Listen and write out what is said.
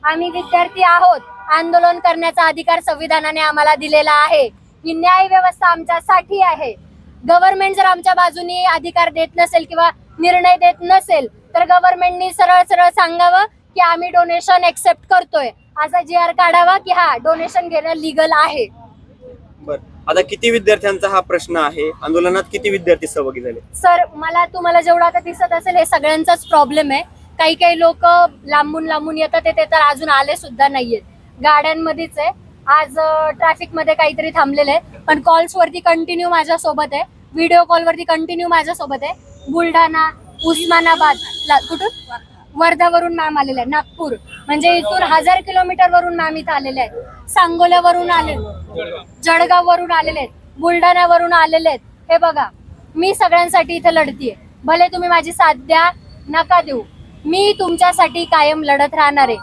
आम्ही विद्यार्थी आहोत, आंदोलन करण्याचा अधिकार संविधानाने आम्हाला दिलेला आहे. ही न्याय व्यवस्था आमच्यासाठी आहे. गव्हर्नमेंट जर आमच्या बाजूनी अधिकार देत नसेल किंवा निर्णय देत नसेल तर गव्हर्नमेंटनी सरळ सरळ सांगावं की आम्ही डोनेशन एक्सेप्ट करतोय, असा GR काढावा की हा डोनेशन घेणं लिगल आहे. बरं, आता किती विद्यार्थ्यांचा हा प्रश्न आहे? आंदोलनात किती विद्यार्थी सहभागी झाले? सर, मला तुम्हाला जेवढं आता दिसत असेल हे सगळ्यांचाच प्रॉब्लेम आहे. काही काही लोक लांबून लांबून येतात, ते तर अजून आले सुद्धा नाहीयेत. गाड्यांमध्येच आहे. आज ट्रॅफिक मध्ये काहीतरी थांबलेले आहे, पण कॉल्स वरती कंटिन्यू माझ्यासोबत आहे. व्हिडिओ कॉल वरती कंटिन्यू माझ्यासोबत आहे. बुलढाणा, उस्मानाबाद, कुठून वर्धावरून मॅम आलेले आहे. नागपूर, म्हणजे इथून 1000 किलोमीटर वरून मॅम इथं आलेले आहेत. सांगोल्यावरून आले, जळगाव वरून आलेले आहेत, बुलढाण्यावरून आलेले आहेत. हे बघा, मी सगळ्यांसाठी इथे लढतीये. भले तुम्ही माझी साथ द्या नका देऊ, मी तुमच्यासाठी कायम लढत राहणार आहे.